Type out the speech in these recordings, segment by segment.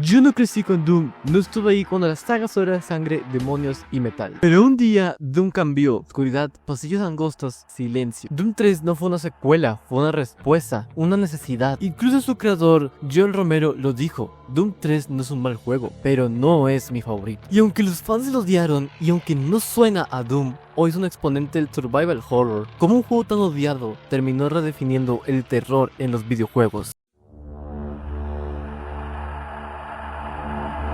Yo no crecí con Doom, no estuve ahí cuando la saga era sangre, demonios y metal. Pero un día Doom cambió, oscuridad, pasillos angostos, silencio. Doom 3 no fue una secuela, fue una respuesta, una necesidad. Incluso su creador, John Romero, lo dijo: Doom 3 no es un mal juego, pero no es mi favorito. Y aunque los fans lo odiaron, y aunque no suena a Doom, hoy es un exponente del survival horror. Como un juego tan odiado terminó redefiniendo el terror en los videojuegos.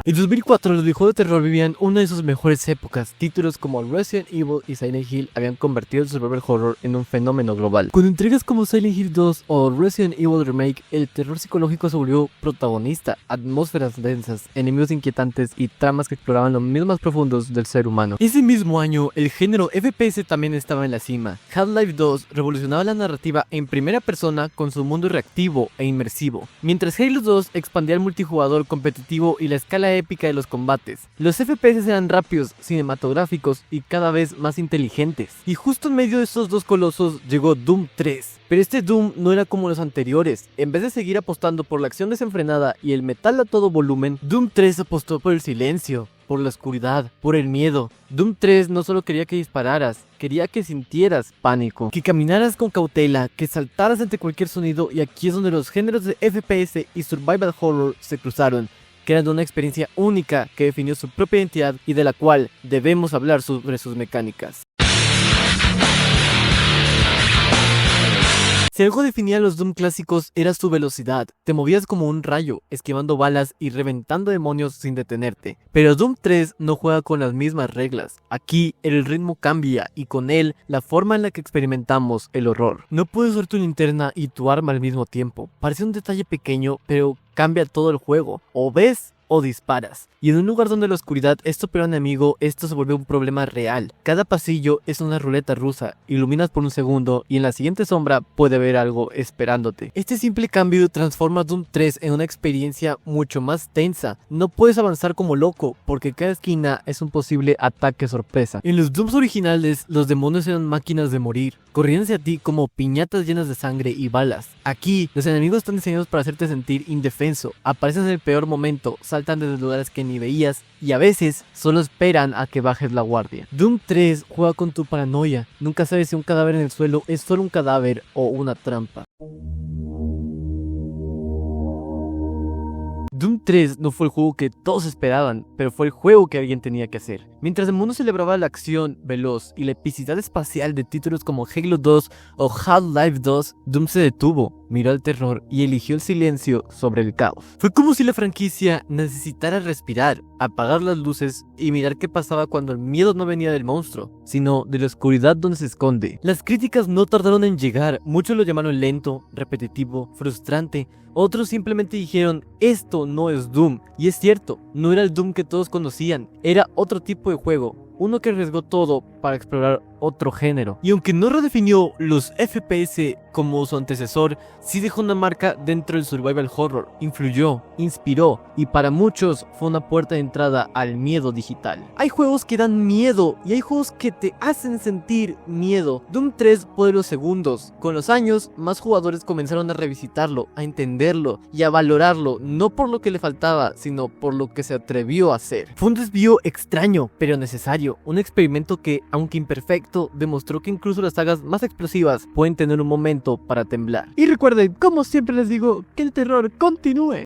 En 2004 los videojuegos de terror vivían una de sus mejores épocas. Títulos como Resident Evil y Silent Hill habían convertido el survival horror en un fenómeno global. Con entregas como Silent Hill 2 o Resident Evil Remake, el terror psicológico se volvió protagonista, atmósferas densas, enemigos inquietantes y tramas que exploraban los miedos más profundos del ser humano. Ese mismo año, el género FPS también estaba en la cima. Half-Life 2 revolucionaba la narrativa en primera persona con su mundo reactivo e inmersivo, mientras Halo 2 expandía el multijugador competitivo y la escala épica de los combates. Los FPS eran rápidos, cinematográficos y cada vez más inteligentes. Y justo en medio de estos dos colosos llegó Doom 3. Pero este Doom no era como los anteriores. En vez de seguir apostando por la acción desenfrenada y el metal a todo volumen, Doom 3 apostó por el silencio, por la oscuridad, por el miedo. Doom 3 no solo quería que dispararas, quería que sintieras pánico, que caminaras con cautela, que saltaras ante cualquier sonido, y aquí es donde los géneros de FPS y survival horror se cruzaron, creando una experiencia única que definió su propia identidad y de la cual debemos hablar sobre sus mecánicas. Si algo definía a los Doom clásicos era su velocidad. Te movías como un rayo, esquivando balas y reventando demonios sin detenerte. Pero Doom 3 no juega con las mismas reglas. Aquí el ritmo cambia y con él la forma en la que experimentamos el horror. No puedes usar tu linterna y tu arma al mismo tiempo. Parece un detalle pequeño, pero cambia todo el juego. O ves o disparas. Y en un lugar donde la oscuridad es tu peor enemigo, esto se vuelve un problema real. Cada pasillo es una ruleta rusa, iluminas por un segundo y en la siguiente sombra puede haber algo esperándote. Este simple cambio transforma Doom 3 en una experiencia mucho más tensa. No puedes avanzar como loco, porque cada esquina es un posible ataque sorpresa. En los Dooms originales, los demonios eran máquinas de morir, corrían hacia ti como piñatas llenas de sangre y balas. Aquí, los enemigos están diseñados para hacerte sentir indefenso, aparecen en el peor momento, saltan desde lugares que ni veías y a veces solo esperan a que bajes la guardia. Doom 3 juega con tu paranoia, nunca sabes si un cadáver en el suelo es solo un cadáver o una trampa. Doom 3 no fue el juego que todos esperaban, pero fue el juego que alguien tenía que hacer. Mientras el mundo celebraba la acción veloz y la epicidad espacial de títulos como Halo 2 o Half-Life 2, Doom se detuvo, miró al terror y eligió el silencio sobre el caos. Fue como si la franquicia necesitara respirar, apagar las luces y mirar qué pasaba cuando el miedo no venía del monstruo, sino de la oscuridad donde se esconde. Las críticas no tardaron en llegar, muchos lo llamaron lento, repetitivo, frustrante. Otros simplemente dijeron: esto no es Doom. Y es cierto, no era el Doom que todos conocían, era otro tipo de juego, uno que arriesgó todo para explorar otro género. Y aunque no redefinió los FPS como su antecesor, sí dejó una marca dentro del survival horror, influyó, inspiró y para muchos fue una puerta de entrada al miedo digital. Hay juegos que dan miedo y hay juegos que te hacen sentir miedo. Doom 3 fue de los segundos. Con los años, más jugadores comenzaron a revisitarlo, a entenderlo y a valorarlo, no por lo que le faltaba, sino por lo que se atrevió a hacer. Fue un desvío extraño, pero necesario, un experimento que, aunque imperfecto, demostró que incluso las sagas más explosivas pueden tener un momento para temblar. Y recuerden, como siempre les digo, que el terror continúe.